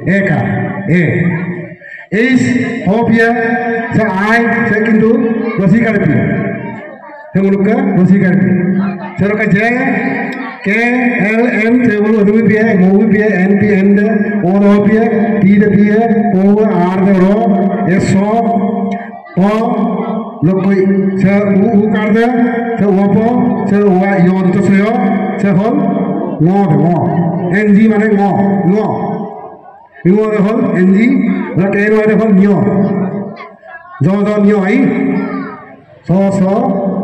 Eka, Is, Hopia, sa I, sa kintu, Rosi Karpi. Semuluka, Rosi Karpi. Seroka J, K, L, M, Sebulu, Rupia, Movia, NP, N, Oropia, P, the Pia, O, R, the Ro, S, O, O, Lokoi, sa U, Karda, sa Opo, sa Wa, Yon, to Sayo, sa Hol, Ngo, NG, Mane, Ngo. Ngo the whole NG, like N the whole Nyo. Jodo Nyo, so,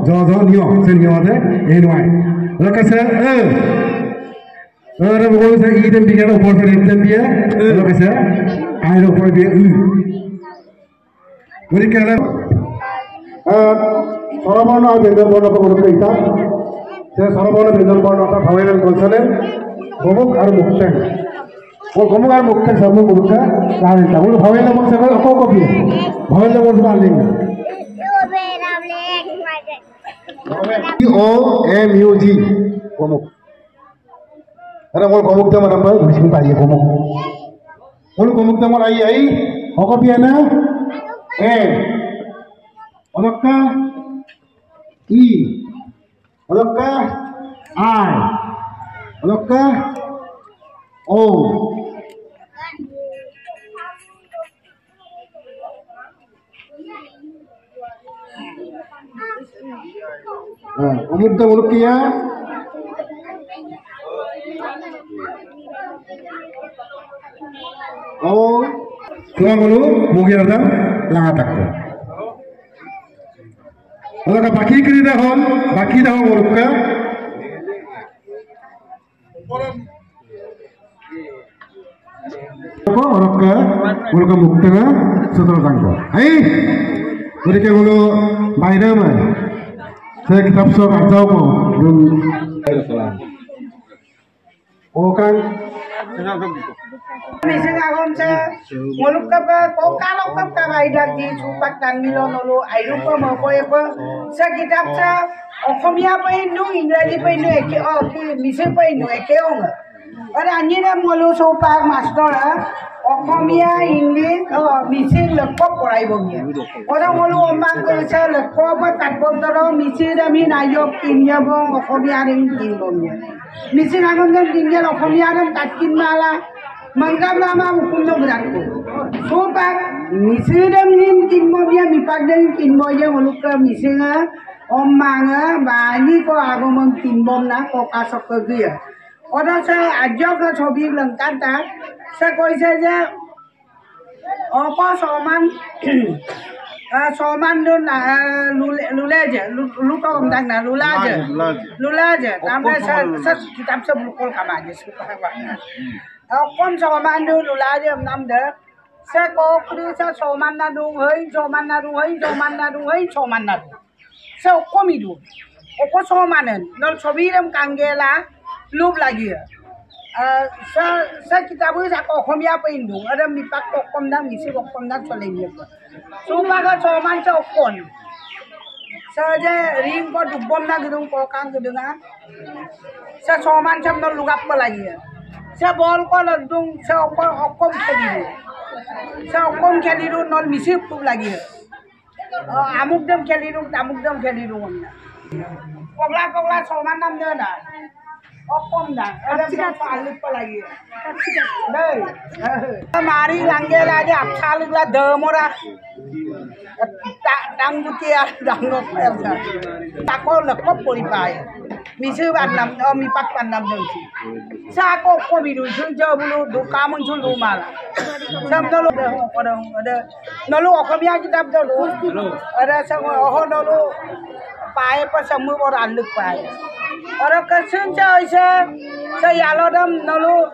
Jodo Nyo, Senor the NY. Look at her, the whole Eden began of water in the beer. Look at her, I don't want to be what you can Solomon of the Board of Pita, says Solomon of the Board of Hawaiian and Consulate, Bobok are Mukshan. वो कमुगार मुक्तक सबको मुक्ता लाने था वो भवेल लोग सब को भी भवेल लोग उस बार लेंगे OMUG कमुक अरे वो कमुक तो मरम पर घुसी में पाइए कमुक वो कमुक तो मर आई हो को भी है ना अलग का E अलग का I अलग का O umur dah uluk kia oh tuan ulu mungkin ada langat aku kalau ka baki kiri dah uluk ka apa uluk ka mukta setelah tangko mereka ulu bayar mana saya kitab sok atau apa belum oh kan misalnya kalau saya muluk apa kau kalau apa bayar di supat dan milon lalu ayu apa mau apa saya kitab saya Okhomia apa itu Inggris apa itu oh misal apa itu orang ada anjingnya mulu supat master Okhomia English misal lekop orang ibunya orang mulu omang kerja lekop takbom terus misal dami nayok kinnya bong Okhomia ring kinbomnya misal akan kan kinnya Okhomia ring tatkin malah mangkap nama hukum tu berlaku supat misal dami kinbomnya mipak dan kinbomnya mulu ke misalnya omangnya bani ko agam kinbom na ko kasok kerja orang saya ajak ke sobi lengkap tak saya koi saja apa soman tu lula je lupa orang tak nak lula je sampai saya kitab sebelum kamar je kon soman tu lula je nam dah saya kau kiri saya soman nadu saya komi tu apa somanen nol sobi lem kanggela lup lagi saya kitab itu saya Okhomia apa Indo ada mipak Okhom dah misi Okhom dah soalnya semua kan soman saya Okhom saya ring ko dubom dah gedung kokang gedung saya soman saya nol lugap lagi saya bol ko ledung saya Okhom keliru nol misi pup lagi amuk dem keliru pokla soman nam dah Okhom dah, ada berapa alif lagi? Deh, mari langgar aja, apsaluk lah demora, dang butia, dang ngok, takol lekop polipai, misu bandam, mipak bandam dengsi, sako komidu, sunjau bulu, duka muncul rumah, sambil ada, nalu Okhomia kita dulu, ada semua, nalu pai pas semua orang aluk pai. Orang kesun saya alodam nalu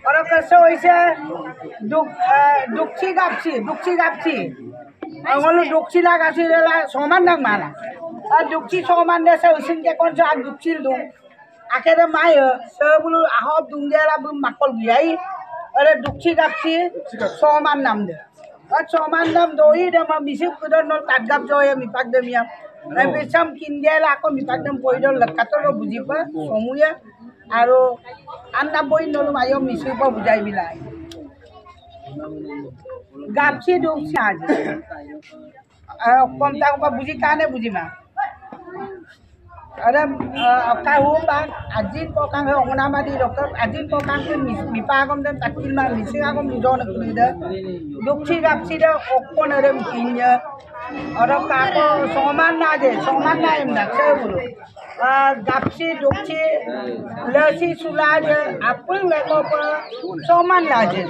orang kesun dukci gapsi orang dukci lah gapsi lah soman dah malah dukci soman dah saya usin ke konca dukci dong akhirnya maya sebelum ahok dungja lah belum makol giai ada dukci gapsi soman nam dah soman nam doi dah mabisip kuda nol tadgap joya mipak demia Tapi sam kinjela aku mitak dem poido lekat lo buji pa semuanya আৰু আন্না বই নলুম আয়ো মিছিপ বুঝাই বিলাই গাপছি দুপছি আজ কম টাকা বুঝি কানে বুঝিমা ada kahum bang ajin ko kang ongnamadi dokter ajin ko kang mipa agom dan takil ma mising agom ni don kulida dukchi gapsi da okkon arem kinya ada ka ko soman na em na sebulu gapsi dukchi lasi sulaj apul me ko soman laje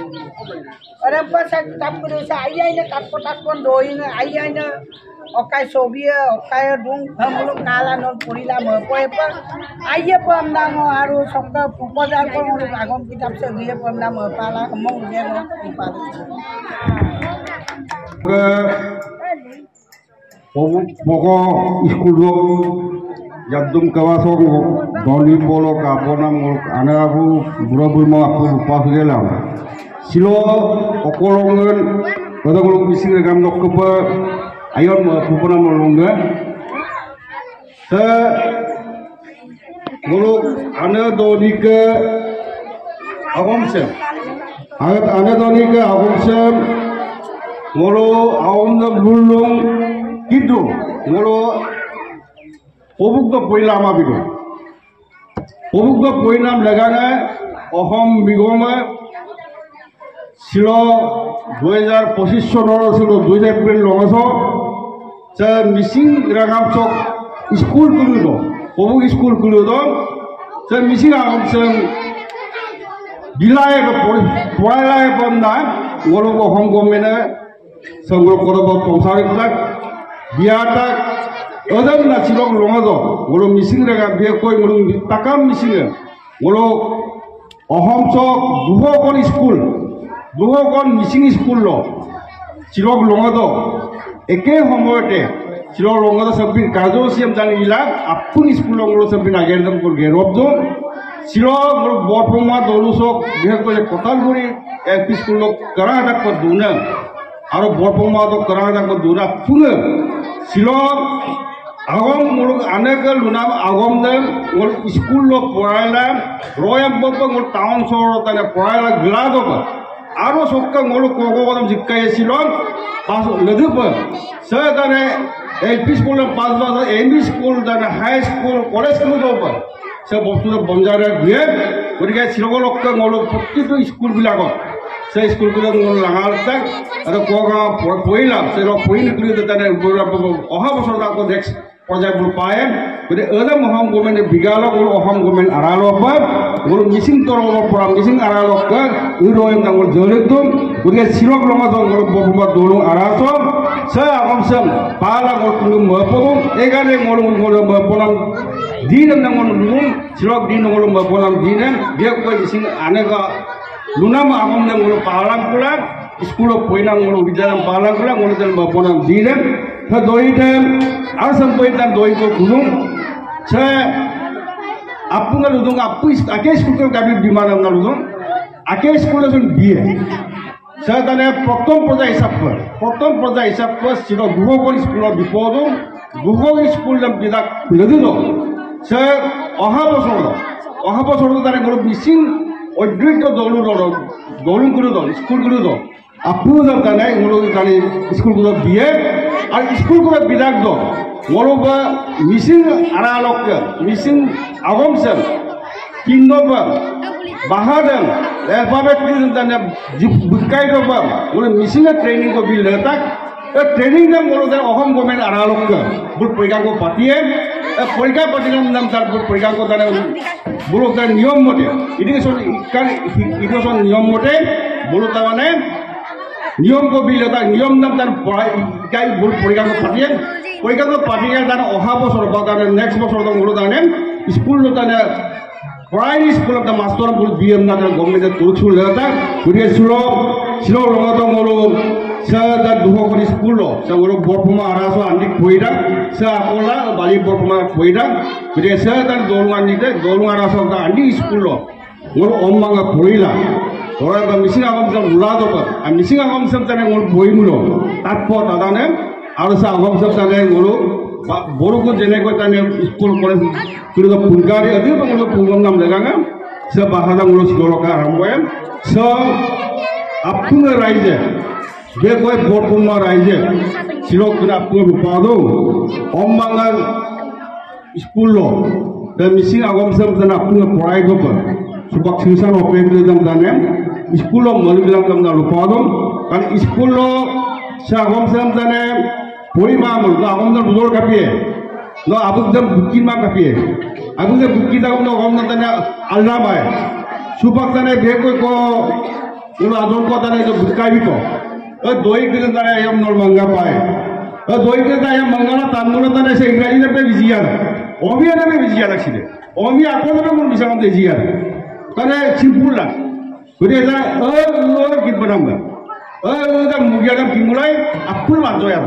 ada pas tap kudu sa ayai na kapot kon doi na ayai na okai sobia okai dung hamuluk kala non purila mepoe pa aye pamnang aru songka pupozar ko muluk agom kitab se dia pamnang mepala kemong dia no dipala poko school do jadum kawaso doni polo ka pona muluk anabu burabul ma aku pas gelam silo okolongen kodaguluk bising gam nokpa ayon pupuna molunga sa muluk ana donika agomse ana donika agomse molo aunda bulung kidu molo obukdo poilama bigo obukdo poinam lagana ohom bigoma silo 2025 চনৰ ছিল 2 এপ্ৰিল লগাছো যে মিছিং ৰাগাম চক school খুলিব পবুক school খুলিব যে মিছিং আগমসং বিলাই পড়াইলাই বন্ধা গরু অসম গভর্নমেন্টে সংগ্রহ করব পৌঁছারিক বিয়াটাক ওজন না ছিলক লঙাজ গরু মিছিং রাগা বিয়ে কই গরু টাকাম মিছিং গরু অসম চক 200খন স্কুল 200খন মিছিং স্কুল চিৰক লঙাদ একে সময়তে চিৰক লঙাদ সবিন কাৰ্যসূচীম জানিলা আপুন স্কুল লঙলো সবিন আগেৰদম কল গেৰবজ চিৰক বৰপমা দলুচক বিশেষকৈ কটালগুৰি এলপি স্কুল কৰাটাক দুনা আৰু বৰপমা কৰাটাক দুনা পুনে চিৰক আগম মোর অনেক লুনাম আগম দেন মোর স্কুল পড়াইলা রয়াম বপ মোর টাউন শহর তানে পড়াইলা গ্লাদ আরো সক্কা মোর কোগম জিকাইছিল পাস লদুপ সে তানে এলপি স্কুল 5 বছর এমবি স্কুল তানে হাই স্কুল কলেজ স্কুল দপ সে বস্তু বঞ্জারে দিয়ে গতিকে চিরগলক মোর প্রত্যেকটো স্কুল বিলাক সে স্কুলগুলো মোর লাগাল তাক আর কোগা পড়িলাম সে পড়ি নিকলি তানে অহা বছর তাকো নেক্সট পৰ্যায়বোৰ পায় গতিকে এদম অসম গভৰ্ণমেণ্টে বিগালক অসম গভৰ্ণমেণ্ট আড়ালক গৰু মিচিং তৰলৰ পৰা মিচিং আড়ালক ইউৰোম ডাঙৰ জলেকদম গতিকে চিৰক লঙা জংঘল বৰপমা দৌলং আড়াচ সে আগমসম পালা গৰু মপম এইকাৰণে মোৰ মপনাম দিন ডাঙৰ লুম চিৰক দিন ডাঙৰ মপনাম দিন বিশেষকৈ মিচিং আনেকা লুনাম আগম ডাঙৰ পালাং কোলা স্কুলত পইনাম মোৰ বিদ্যালয় পালাং কোলা মোৰ মপনাম দিন দইতে আর সম্পই তার দই কো কুলুম সে আপুনা লুদুং আপু আকে স্কুল কে গাবি বিমান না লুদুং আকে স্কুল জন বিয়ে সে তানে প্রথম পর্যায় হিসাব কর ছিল গুহগল স্কুল বিপদ গুহগ স্কুল নাম বিদা লদিল সে অহা বছর তানে গরু মিসিং অদ্বৈত দলুং গুলো দল স্কুল গুলো দল আপু তানে গুলো তানে স্কুল গুলো বিয়ে আর স্কুল গুলো বিদাক দল মরবা মিসিং আড়ালক মিসিং আগমসেন কিন্দব বাহাদম এভাবে বুকাই দব বলে মিসিং ট্রেনিং কো বিল তাক ট্রেনিং নাম বলতে অসম গভর্নমেন্ট আড়ালক বুট পরীক্ষা কো পাতিয়ে পরীক্ষা পাতিলাম নাম তার বুট পরীক্ষা কো তানে বলো তার নিয়ম মতে ইডুকেশন নিয়ম মতে বলো তার মানে নিয়ম কো বিল তার নিয়ম নাম তার পড়াই বুট পরীক্ষা কো পাতিয়ে পরীক্ষা পাতিয়ে তার অহা বছর বা তার নেক্সট বছর হলো তার স্কুল তার প্রাইমারি স্কুল মাস্টার বল বিএম না গভর্নমেন্টের তুলছুল গতিকে শিলং রঙত মোর সে তার দুহখন স্কুল সে মোর বরপমা আড়াশ আন্দিক পইরা সে আকলা বালি বরপমা পইরা গতিকে সে তার দৌলুং আন্দিতে দৌলুং আড়াশ আন্দি স্কুল মোর অম্মাঙ্গা পড়িলা ওরা মিসিং আগমসম উলাদ আর মিসিং আগমসম তানে মোর বইমুল তাৎপর দাদানে আর সে আগমসম তানে মোর বড়কো যেনেকৈ তানে স্কুল কলেজ ফুলগাড়ি আদি পুলম নাম লেগাঙা se bahadang urus goloka ramboem se apung raije be koi borpuma raije silok kena apung bupado ommangan school lo dan missing agam sam dan apung porai gopa subak singsan openg dam danem school lo malilang dam na bupado kan school lo sa agam sam danem porima mul agam dam dor kapie no abuk dam bukin ma kapie abuk dam bukin dam no agam dam Allah bay subak dane be koi ko ulo adon ko dane jo bukai bi ko doi ke dane ayam nol manga pae doi ke dane ayam mangala tanmula dane se ingraji ne pe bijiya omi ne pe bijiya lakside omi akon ne mun bisam de jiya tane simple la gede da lo git banam da mugia da kimulai apul manjo ya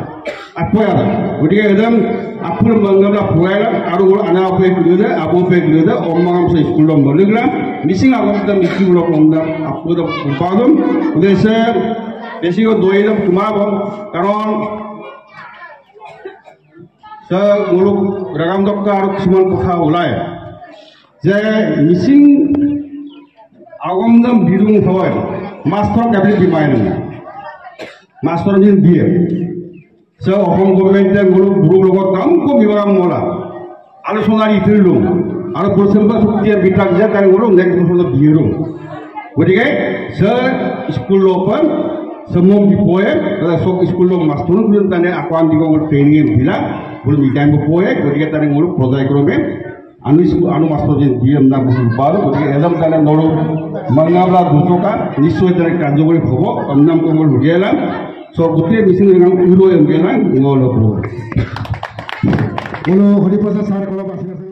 apoya gede edam apul mangala poela aru ana pe kude abu pe kude ommam se school lo moligla missing agam da missing lo onda apul da upadum gede se বেশি দই তোমার কারণ মুলুক রাগাম দপ্তর আর কিছুমান কথা ওলায় যে মিচিং আগমদম বিরুং হয় মাষ্টর কেবলি দিমাই নয় মাষ্টর দিন দিয়ে সে অসম গভর্নমেন্টে মুলুক বুড়ো লগত গামকো বিভাগ মলা আলোচনার ইতিলো আর বৈষম্য শক্তির বিকাশ যে তাই মুলুক নেক্সট বছর বিয়ে গতিকে সে school open semua dipoek kalau sok school lo master belum tanya aku andi kau training bila belum ikan dipoek jadi tanya nguruk project kerome anu master jen diam nak baru jadi elam tanya nolu mengabla dutoka nisoi tanya kanjo boleh bawa enam kau boleh berjalan so bukan misi dengan uro yang berjalan ngolo bro. Kalau hari pasal saat kalau masih